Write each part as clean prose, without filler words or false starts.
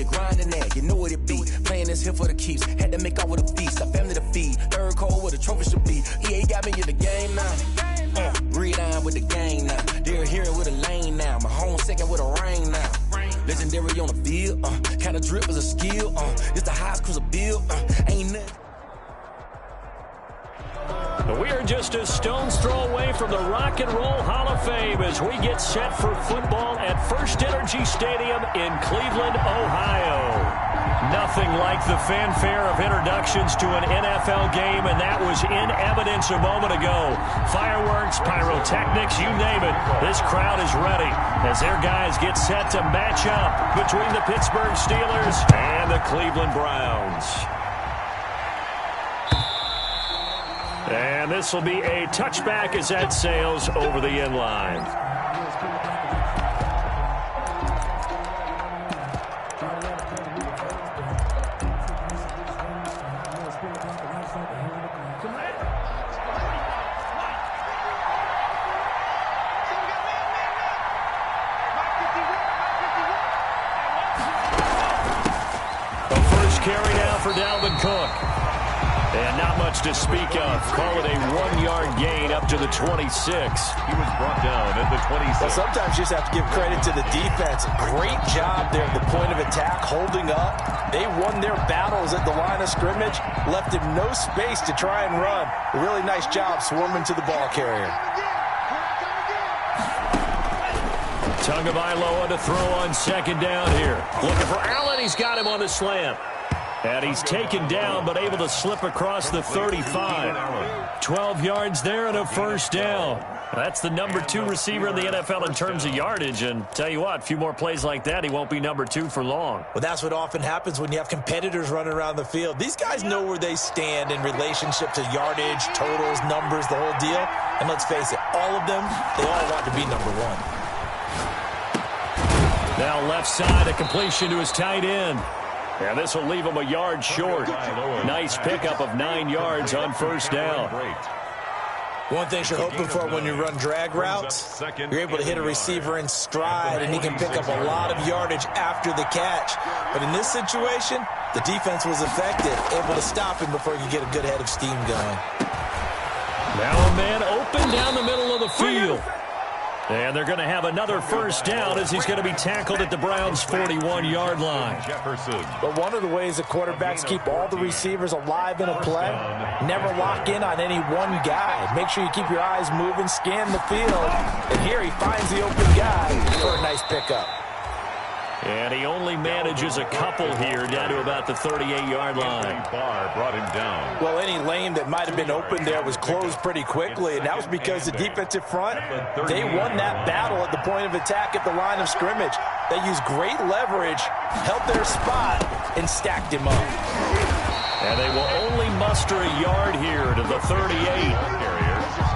you're grinding that, you know what it be. Playing this here for the keeps, had to make out with a feast. A family to feed, third cold where the trophy should be. EA got me in the game now. Read on with the gang now. They're here with a lane now. My home second with a rain now. Legendary on the field, kind of drip is a skill. It's the highest cruiser bill, ain't nothing. We are just a stone's throw away from the Rock and Roll Hall of Fame as we get set for football at First Energy Stadium in Cleveland, Ohio. Nothing like the fanfare of introductions to an NFL game, and that was in evidence a moment ago. Fireworks, pyrotechnics, you name it. This crowd is ready as their guys get set to match up between the Pittsburgh Steelers and the Cleveland Browns. And this will be a touchback as that sails over the end line. The first carry now for Dalvin Cook. And not much to speak of. Call it a 1-yard gain up to the 26. He was brought down at the 26. Well, sometimes you just have to give credit to the defense. Great job there at the point of attack, holding up. They won their battles at the line of scrimmage, left him no space to try and run. A really nice job swarming to the ball carrier. Tagovailoa to throw on second down here. Looking for Allen. He's got him on the slant. And he's taken down, but able to slip across the 35. 12 yards there and a first down. That's the number 2 receiver in the NFL in terms of yardage. And tell you what, a few more plays like that, he won't be number 2 for long. Well, that's what often happens when you have competitors running around the field. These guys know where they stand in relationship to yardage, totals, numbers, the whole deal. And let's face it, all of them, they all want to be number 1. Now left side, a completion to his tight end. And this will leave him a yard short. Nice pickup of 9 yards on first down. One thing you're hoping for when you run drag routes, you're able to hit a receiver in stride, and he can pick up a lot of yardage after the catch. But in this situation, the defense was effective, able to stop him before you get a good head of steam going. Now a man open down the middle of the field. And they're going to have another first down as he's going to be tackled at the Browns' 41-yard line. But one of the ways that quarterbacks keep all the receivers alive in a play, never lock in on any one guy. Make sure you keep your eyes moving, scan the field. And here he finds the open guy for a nice pickup. And he only manages a couple here down to about the 38-yard line. Brought him down. Well, any lane that might have been open there was closed pretty quickly, and that was because the defensive front, they won that battle at the point of attack at the line of scrimmage. They used great leverage, held their spot, and stacked him up. And they will only muster a yard here to the 38.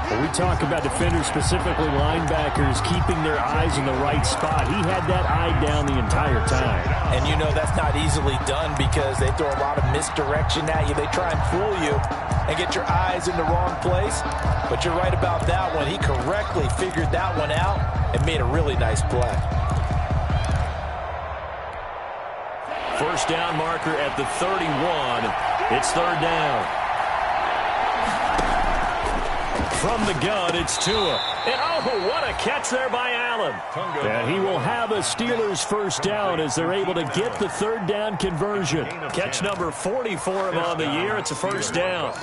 When we talk about defenders, specifically linebackers, keeping their eyes in the right spot, he had that eye down the entire time. And you know that's not easily done because they throw a lot of misdirection at you. They try and fool you and get your eyes in the wrong place. But you're right about that one. He correctly figured that one out and made a really nice play. First down marker at the 31. It's third down. From the gun, it's Tua. And oh, what a catch there by Allen. And he will have a Steelers first down as they're able to get the third down conversion. Catch number 40 for him on the year. It's a first down.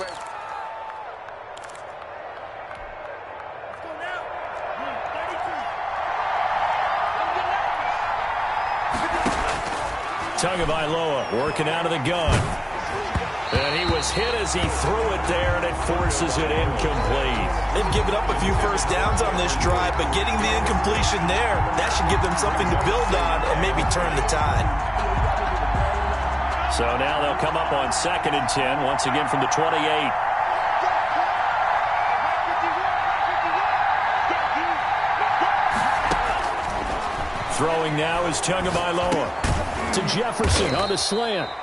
Tagovailoa working out of the gun. And he was hit as he threw it there, and it forces it incomplete. They've given up a few first downs on this drive, but getting the incompletion there, that should give them something to build on and maybe turn the tide. So now they'll come up on 2nd and 10, once again from the 28. Throwing now is Tagovailoa to Jefferson on the slant.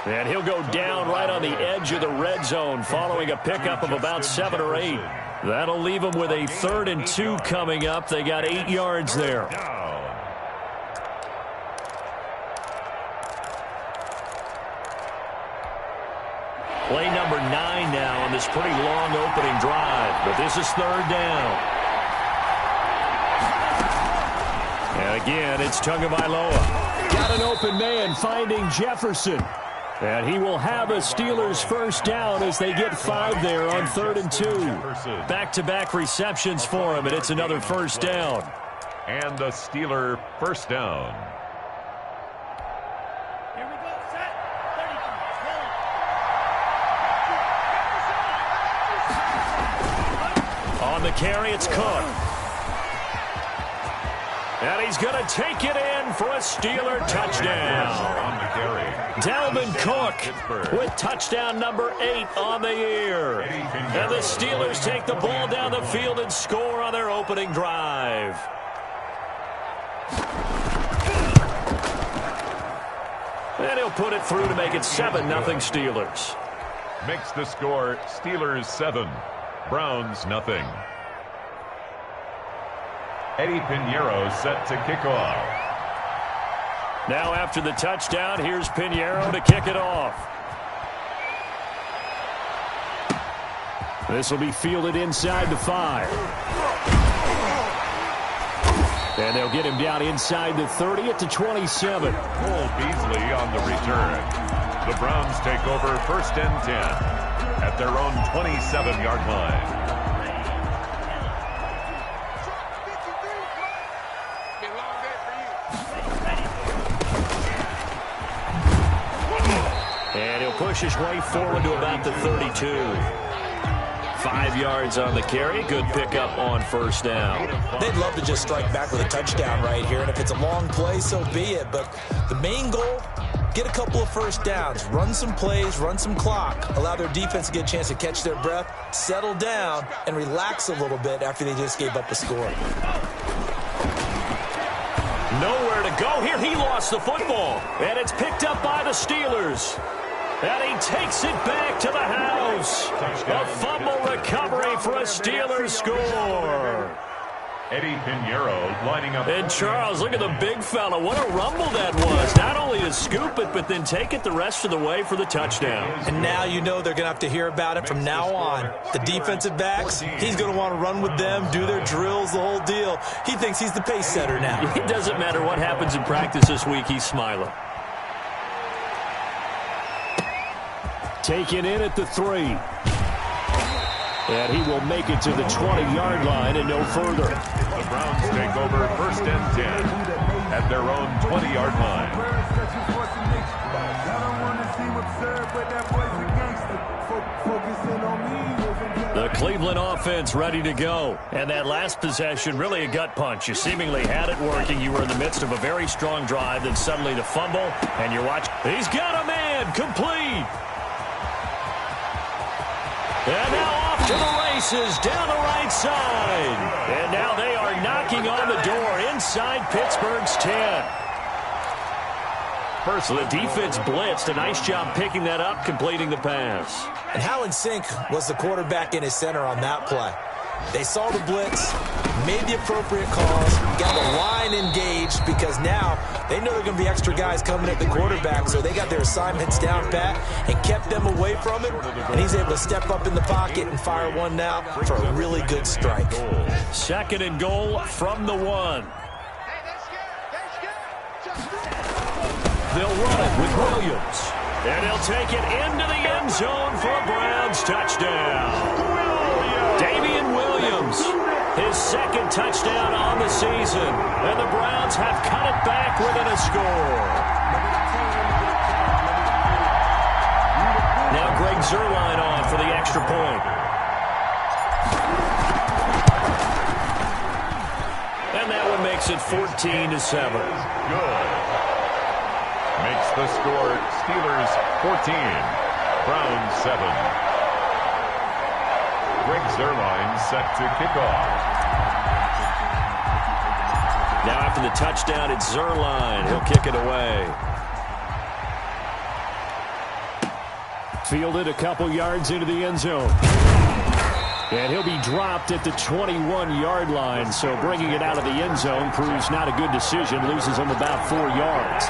And he'll go down right on the edge of the red zone following a pickup of about 7 or 8. That'll leave them with a 3rd and 2 coming up. They got 8 yards there. Play number 9 now on this pretty long opening drive, but this is third down. And again, it's Tagovailoa. Got an open man finding Jefferson. And he will have a Steelers first down as they get 5 there on 3rd and 2. Back-to-back receptions for him, and it's another first down. And a Steeler first down. Here we go, set. 32. On the carry, it's Cook. And he's going to take it in for a Steeler touchdown. On the carry. Dalvin Cook with touchdown number 8 on the year. And the Steelers take the ball down the field and score on their opening drive. And he'll put it through to make it 7-0 Steelers. Makes the score Steelers 7, Browns nothing. Eddie Pinheiro set to kick off. Now after the touchdown, here's Pinheiro to kick it off. This will be fielded inside the 5. And they'll get him down inside the 30 at the 27. Cole Beasley on the return. The Browns take over 1st and 10 at their own 27-yard line. And he'll push his way forward to about the 32. 5 yards on the carry. Good pickup on first down. They'd love to just strike back with a touchdown right here, and if it's a long play, so be it. But the main goal, get a couple of first downs, run some plays, run some clock, allow their defense to get a chance to catch their breath, settle down, and relax a little bit after they just gave up a score. Nowhere to go here. He lost the football, and it's picked up by the Steelers. And he takes it back to the house. A fumble recovery for a Steelers score. Eddie Pinheiro lining up. And Charles, look at the big fella. What a rumble that was. Not only to scoop it, but then take it the rest of the way for the touchdown. And now you know they're going to have to hear about it from now on. The defensive backs, he's going to want to run with them, do their drills, the whole deal. He thinks he's the pace setter now. It doesn't matter what happens in practice this week. He's smiling. Taken in at the 3. And he will make it to the 20-yard line and no further. The Browns take over 1st and 10 at their own 20-yard line. The Cleveland offense ready to go. And that last possession, really a gut punch. You seemingly had it working. You were in the midst of a very strong drive. Then suddenly the fumble, and you're watching. He's got a man. Complete. And now off to the races down the right side. And now they are knocking on the door inside Pittsburgh's 10. First, the defense blitzed. A nice job picking that up, completing the pass. And how in sync was the quarterback in his center on that play? They saw the blitz, made the appropriate calls, got the line engaged because now they know there are going to be extra guys coming at the quarterback, so they got their assignments down pat and kept them away from him, and he's able to step up in the pocket and fire one now for a really good strike. 2nd and goal from the 1. They'll run it with Williams, and he'll take it into the end zone for a Browns touchdown. Damian Williams, his 2nd touchdown on the season, and the Browns have cut it back within a score. Now Greg Zuerlein on for the extra point. And that one makes it 14-7. Good. Makes the score Steelers 14, Browns 7. Greg Zuerlein set to kick off. Now after the touchdown, it's Zuerlein. He'll kick it away. Fielded a couple yards into the end zone. And he'll be dropped at the 21-yard line, so bringing it out of the end zone proves not a good decision. Loses him about 4 yards.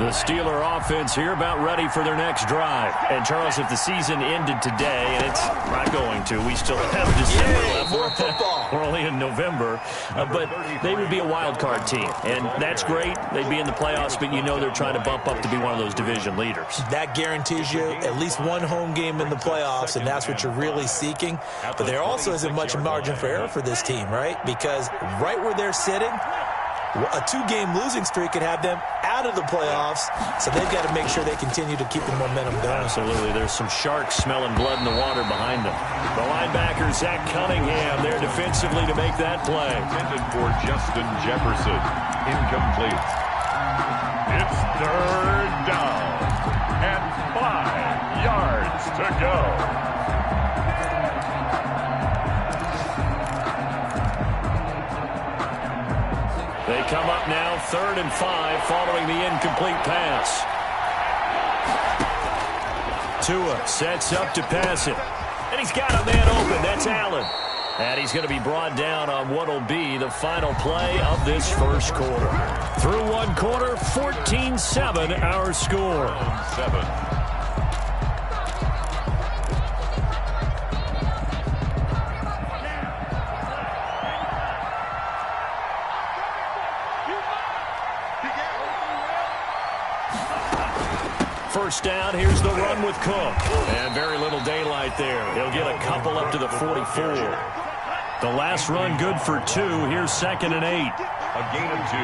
The Steeler offense here about ready for their next drive. And, Charles, if the season ended today, and it's not going to, we still have December left. More football. We're only in November. But they would be a wild card team. And that's great. They'd be in the playoffs, but you know they're trying to bump up to be one of those division leaders. That guarantees you at least one home game in the playoffs, and that's what you're really seeking. But there also isn't much margin for error for this team, right? Because right where they're sitting, a 2-game losing streak could have them out of the playoffs, so they've got to make sure they continue to keep the momentum going. Absolutely. There's some sharks smelling blood in the water behind them. The linebacker, Zach Cunningham, there defensively to make that play. Intended for Justin Jefferson. Incomplete. It's 3rd down and 5 yards to go. They come up now 3rd and 5 following the incomplete pass. Tua sets up to pass it. And he's got a man open. That's Allen. And he's going to be brought down on what will be the final play of this first quarter. Through one quarter, 14-7 our score. 7. First down, here's the run with Cook. And very little daylight there. He'll get a couple up to the 44. The last run good for 2. Here's 2nd and 8. A gain of 2.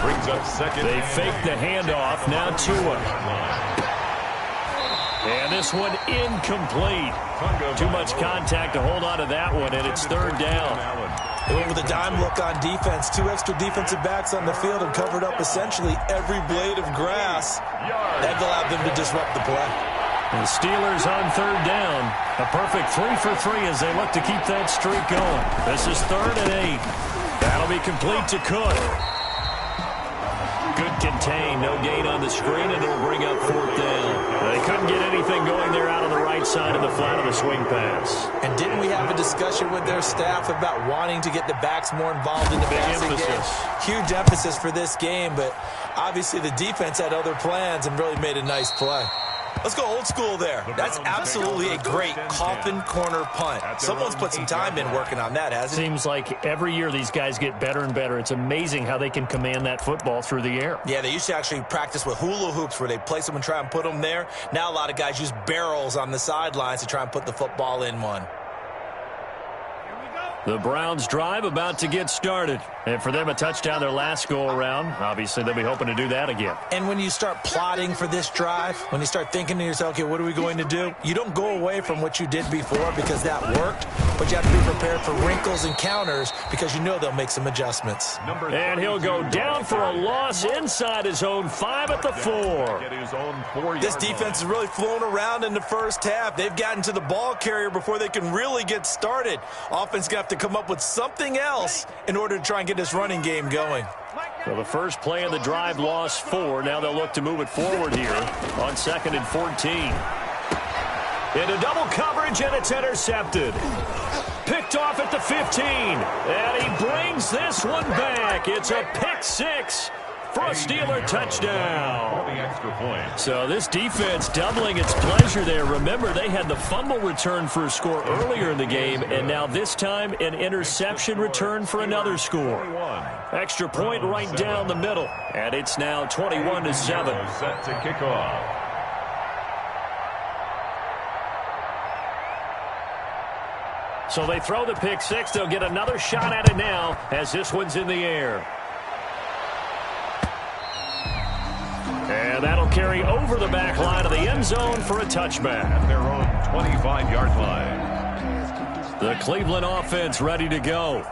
Brings up 2nd. They fake the handoff. Now Tua. And this one incomplete. Too much contact to hold on to that one, and it's 3rd down. They went with a dime look on defense. 2 extra defensive backs on the field and covered up essentially every blade of grass. That allowed them to disrupt the play. The Steelers on 3rd down. A perfect 3 for 3 as they look to keep that streak going. This is 3rd and 8. That'll be complete to Cook. Good contain. No gain on the screen, and it'll bring up 4th down. They couldn't get anything going there out on the right side of the flat of the swing pass. And didn't we have a discussion with their staff about wanting to get the backs more involved in the passing game? Huge emphasis for this game, but obviously the defense had other plans and really made a nice play. Let's go old school there. That's absolutely a great coffin corner punt. Someone's put some time in working on that, hasn't it? Seems like every year these guys get better and better. It's amazing how they can command that football through the air. Yeah, they used to actually practice with hula hoops where they place them and try and put them there. Now a lot of guys use barrels on the sidelines to try and put the football in one. The Browns drive about to get started. And for them, a touchdown their last go-around. Obviously, they'll be hoping to do that again. And when you start plotting for this drive, when you start thinking to yourself, okay, what are we going to do? You don't go away from what you did before because that worked, but you have to be prepared for wrinkles and counters because you know they'll make some adjustments. And he'll go down for a loss inside his own 5 at the 4. This defense is really flown around in the first half. They've gotten to the ball carrier before they can really get started. Offense got to come up with something else in order to try and get this running game going. So the first play of the drive lost 4. Now they'll look to move it forward here on 2nd and 14. Into double coverage, and it's intercepted. Picked off at the 15. And he brings this one back. It's a pick 6 for a Steeler touchdown. So this defense doubling its pleasure there. Remember, they had the fumble return for a score earlier in the game, and now this time an interception return for another score. Extra point right down the middle, and it's now 21-7. Set to kick off. So they throw the pick 6. They'll get another shot at it now as this one's in the air. And that'll carry over the back line of the end zone for a touchback. At their own 25-yard line. The Cleveland offense ready to go.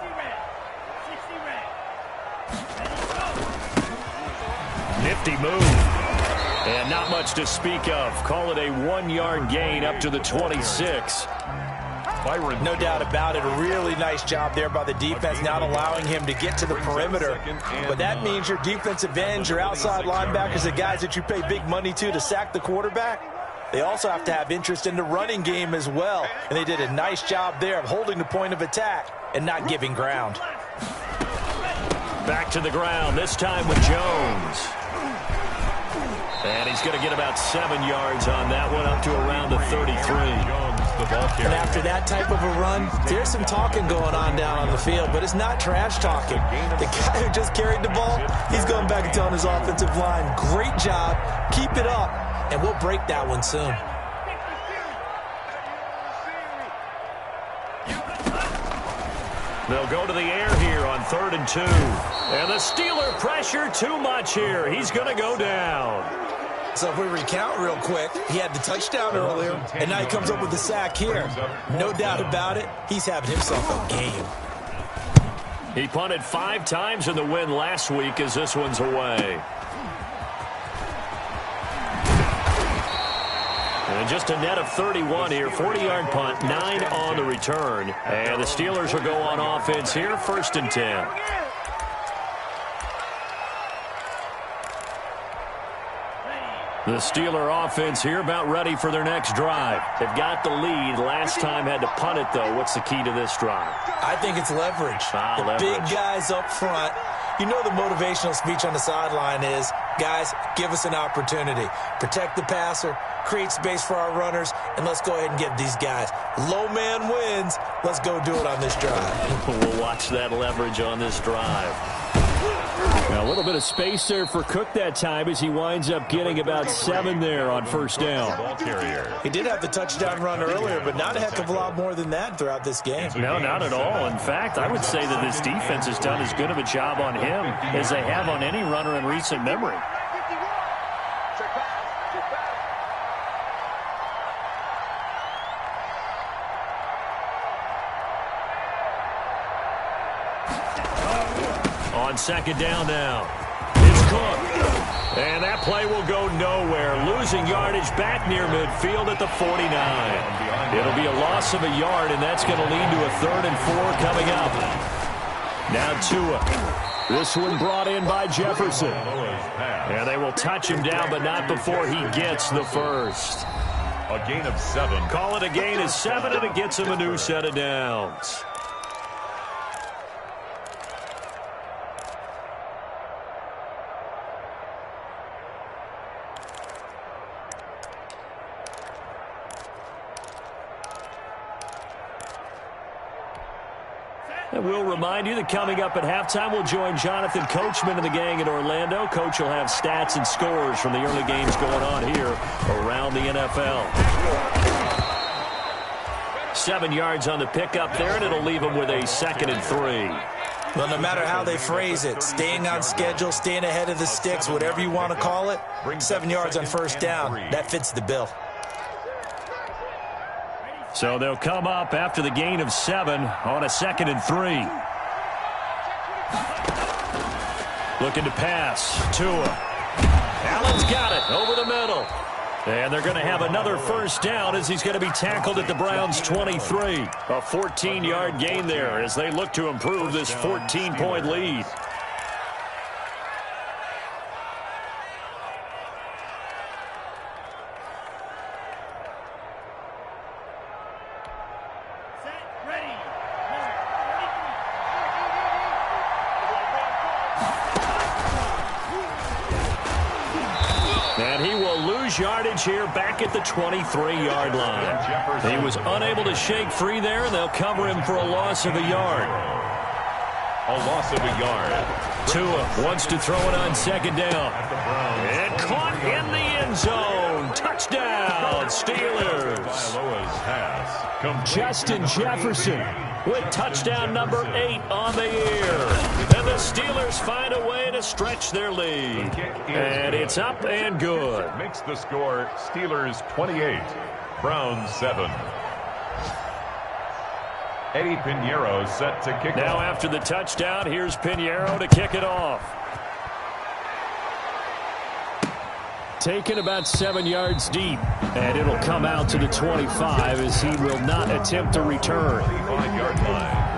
Nifty move. And not much to speak of. Call it a 1-yard gain up to the 26. No doubt about it. A really nice job there by the defense, not allowing him to get to the perimeter. But that means your defensive ends, your outside linebackers, the guys that you pay big money to sack the quarterback, they also have to have interest in the running game as well. And they did a nice job there of holding the point of attack and not giving ground. Back to the ground, this time with Jones. And he's going to get about 7 yards on that one, up to around the 33. And after that type of a run, there's some talking going on down on the field, but it's not trash talking. The guy who just carried the ball, he's going back and telling his offensive line, great job, keep it up, and we'll break that one soon. They'll go to the air here on 3rd and 2. And the Steeler pressure too much here. He's going to go down. So if we recount real quick, he had the touchdown earlier, and now he comes up with the sack here. No doubt about it, he's having himself a game. He punted 5 times in the win last week as this one's away. And just a net of 31 here, 40-yard punt, 9 on the return. And the Steelers will go on offense here, 1st and 10. The Steeler offense here about ready for their next drive. They've got the lead. Last time had to punt it, though. What's the key to this drive? I think it's leverage. The big guys up front. You know the motivational speech on the sideline is, guys, give us an opportunity. Protect the passer, create space for our runners, and let's go ahead and get these guys. Low man wins. Let's go do it on this drive. We'll watch that leverage on this drive. Now, a little bit of space there for Cook that time as he winds up getting about 7 there on 1st down. He did have the touchdown run earlier, but not a heck of a lot more than that throughout this game. No, not at all. In fact, I would say that this defense has done as good of a job on him as they have on any runner in recent memory. On 2nd down now. It's Cook. And that play will go nowhere. Losing yardage back near midfield at the 49. It'll be a loss of a yard, and that's going to lead to a 3rd and 4 coming up. Now Tua. This one brought in by Jefferson. And they will touch him down, but not before he gets the first. A gain of 7. Call it a gain of 7, and it gets him a new set of downs. And we'll remind you that coming up at halftime, we'll join Jonathan Coachman and the gang in Orlando. Coach will have stats and scores from the early games going on here around the NFL. 7 yards on the pickup there, and it'll leave them with a 2nd and 3. Well, no matter how they phrase it, staying on schedule, staying ahead of the sticks, whatever you want to call it, 7 yards on 1st down, that fits the bill. So they'll come up after the gain of 7 on a 2nd and 3. Looking to pass. Tua. Allen's got it over the middle. And they're going to have another 1st down as he's going to be tackled at the Browns' 23. A 14-yard gain there as they look to improve this 14-point lead. Yardage here back at the 23-yard line. He was unable to shake free there, and they'll cover him for a loss of a yard. A loss of a yard. Tua wants to throw it on 2nd down. And caught in the end zone. Touchdown, Steelers. Justin Jefferson with touchdown number 8 on the year. And the Steelers find a way to stretch their lead. And it's up and good. Makes the score Steelers 28, Browns 7. Eddie Pinheiro set to kick now off. After the touchdown, here's Pinheiro to kick it off. Taken about 7 yards deep, and it'll come out to the 25 as he will not attempt to return. 25-yard line.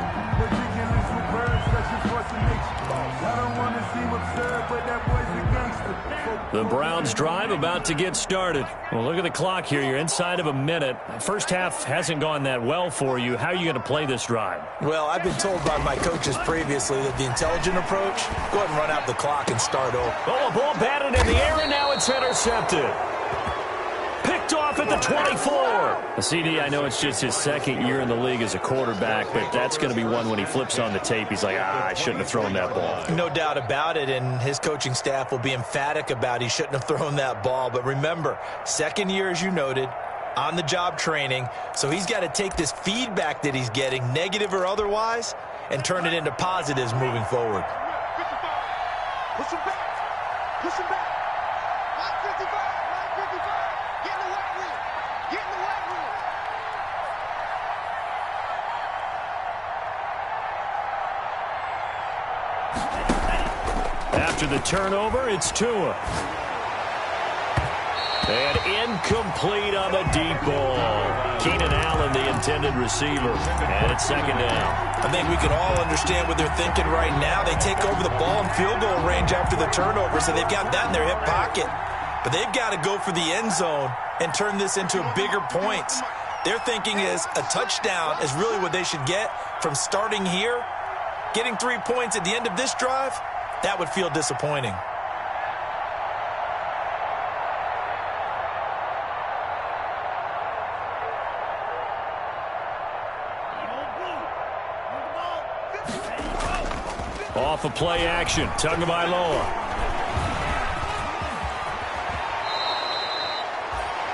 The Browns drive about to get started. Well, look at the clock here. You're inside of a minute. First half hasn't gone that well for you. How are you going to play this drive? Well, I've been told by my coaches previously that the intelligent approach, go ahead and run out the clock and start over. Oh, a ball batted in the air, and now it's intercepted. Picked off at the 24. CD, I know it's just his second year in the league as a quarterback, but that's going to be one when he flips on the tape. He's like, I shouldn't have thrown that ball. No doubt about it, and his coaching staff will be emphatic about he shouldn't have thrown that ball. But remember, second year, as you noted, on-the-job training, so he's got to take this feedback that he's getting, negative or otherwise, and turn it into positives moving forward. Push him back. Push him back. 955. 955. Get in the white room. Get in the white room. After the turnover, it's Tua. And incomplete on the deep ball. Keenan Allen, the intended receiver. And it's second down. I think we can all understand what they're thinking right now. They take over the ball in field goal range after the turnover, so they've got that in their hip pocket. But they've got to go for the end zone and turn this into bigger points. Their thinking is a touchdown is really what they should get from starting here. Getting 3 points at the end of this drive, that would feel disappointing. Off of play action, Tagovailoa.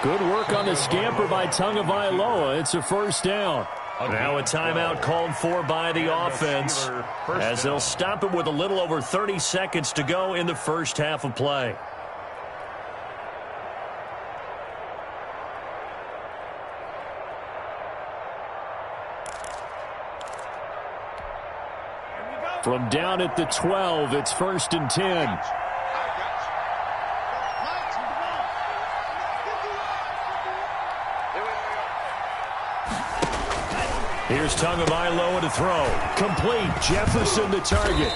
Good work on the scamper by Tagovailoa. It's a first down. Now a timeout called for by the offense as they'll stop it with a little over 30 seconds to go in the first half of play. From down at the 12, it's 1st and 10. Here's Tagovailoa to throw. Complete. Jefferson the target.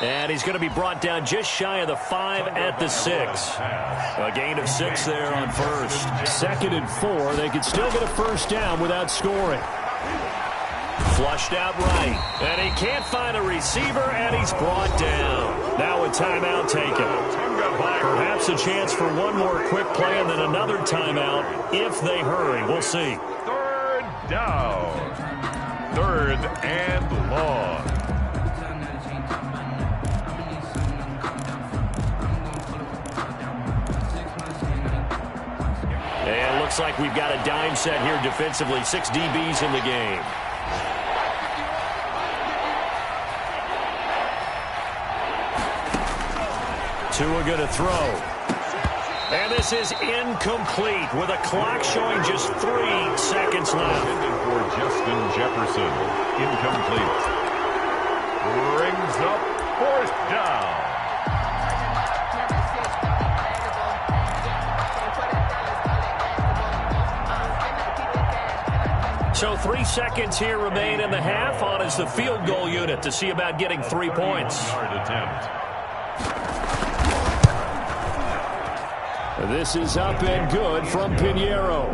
And he's going to be brought down just shy of the 5 at the 6. A gain of 6 there on first. 2nd and 4. They could still get a first down without scoring. Flushed out right. And he can't find a receiver, and he's brought down. Now a timeout taken. Perhaps a chance for one more quick play and then another timeout if they hurry. We'll see. 3rd down. 3rd and long. And it looks like we've got a dime set here defensively. 6 DBs in the game. Tua going to throw. And this is incomplete with a clock showing just 3 seconds left. For Justin Jefferson. Incomplete. Brings up 4th down. So 3 seconds here remain in the half. On is the field goal unit to see about getting 3 points. Yard attempt. This is up and good from Pinheiro.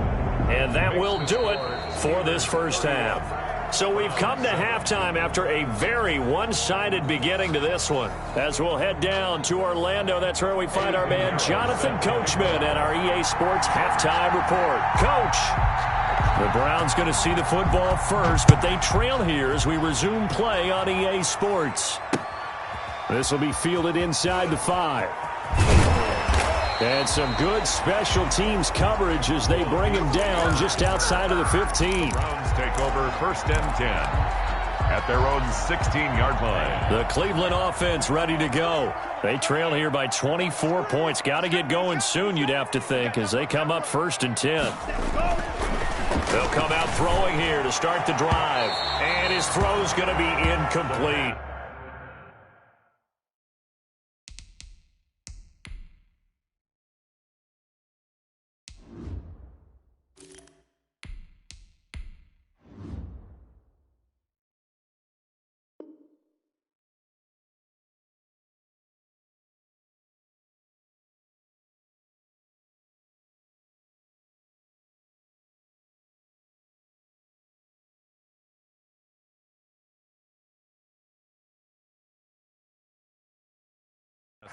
And that will do it for this first half. So we've come to halftime after a very one-sided beginning to this one. As we'll head down to Orlando, that's where we find our man Jonathan Coachman at our EA Sports Halftime Report. Coach, the Browns going to see the football first, but they trail here as we resume play on EA Sports. This will be fielded inside the 5. And some good special teams coverage as they bring him down just outside of the 15. Browns take over 1st and 10 at their own 16-yard line. The Cleveland offense ready to go. They trail here by 24 points. Got to get going soon, you'd have to think, as they come up 1st and 10. They'll come out throwing here to start the drive. And his throw's going to be incomplete.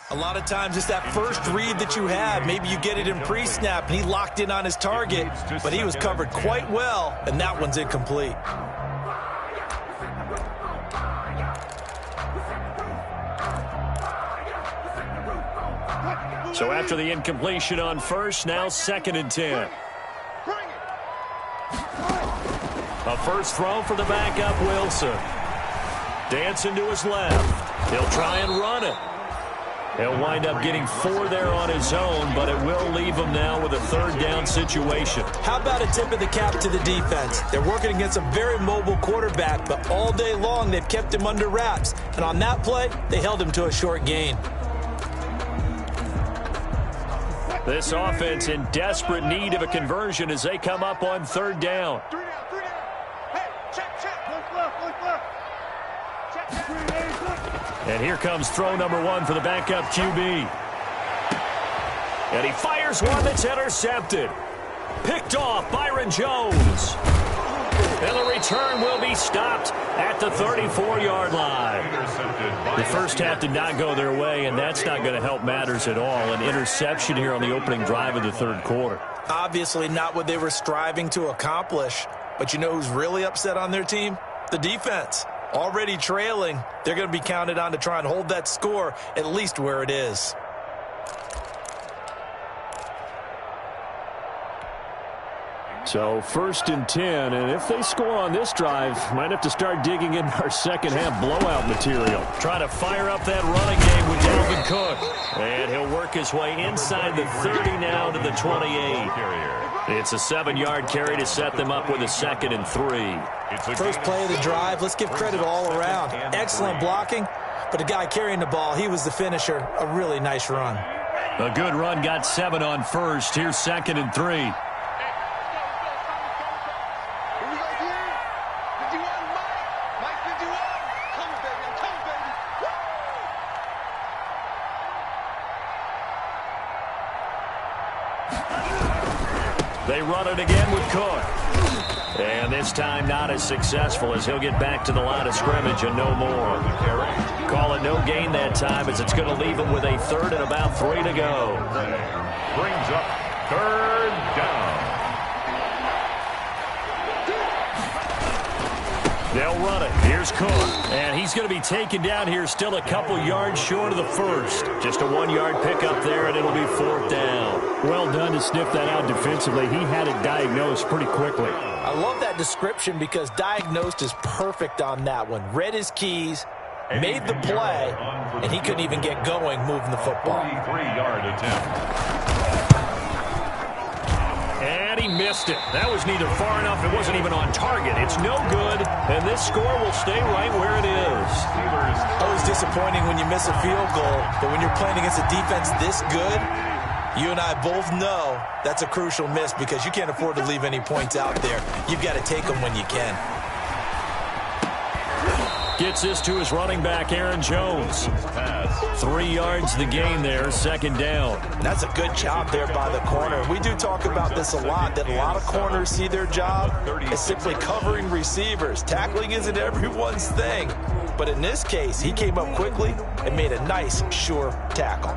A lot of times it's that first read that you have. Maybe you get it in pre-snap, and he locked in on his target, but he was covered quite well, and that one's incomplete. So after the incompletion on first, now 2nd and 10. A first throw for the backup, Wilson. Dancing to his left. He'll try and run it. He'll wind up getting 4 there on his own, but it will leave him now with a 3rd down situation. How about a tip of the cap to the defense? They're working against a very mobile quarterback, but all day long they've kept him under wraps. And on that play, they held him to a short gain. This offense in desperate need of a conversion as they come up on 3rd down. 3 down. Hey, check. Look left. And here comes throw number 1 for the backup QB. And he fires one that's intercepted. Picked off Byron Jones. And the return will be stopped at the 34-yard line. The first half did not go their way, and that's not going to help matters at all. An interception here on the opening drive of the 3rd quarter. Obviously not what they were striving to accomplish. But you know who's really upset on their team? The defense. Already trailing, they're going to be counted on to try and hold that score at least where it is. So 1st and 10, and if they score on this drive, might have to start digging in our second half blowout material. Trying to fire up that running game with Dalvin Cook. And he'll work his way inside the 30 now to the 28. It's a 7-yard carry to set them up with a 2nd and 3. First play of the drive, let's give credit all around. Excellent blocking, but the guy carrying the ball, he was the finisher. A really nice run. A good run, got 7 on first. Here's 2nd and 3. They run it again with Cook. And this time not as successful as he'll get back to the line of scrimmage and no more. Call it no gain that time as it's going to leave him with a 3rd and about 3 to go. Brings up 3rd down. They'll run it. Here's Cook. And he's going to be taken down here still a couple yards short of the first. Just a 1-yard pickup there, and it'll be 4th down. Well done to sniff that out defensively. He had it diagnosed pretty quickly. I love that description because diagnosed is perfect on that one. Read his keys, made the play, and he couldn't even get going moving the football. 43-yard attempt. And he missed it. That was neither far enough. It wasn't even on target. It's no good, and this score will stay right where it is. Always disappointing when you miss a field goal, but when you're playing against a defense this good, you and I both know that's a crucial miss because you can't afford to leave any points out there. You've got to take them when you can. Gets this to his running back, Aaron Jones. 3 yards the gain there, 2nd down. That's a good job there by the corner. We do talk about this a lot, that a lot of corners see their job as simply covering receivers. Tackling isn't everyone's thing. But in this case, he came up quickly and made a nice, sure tackle.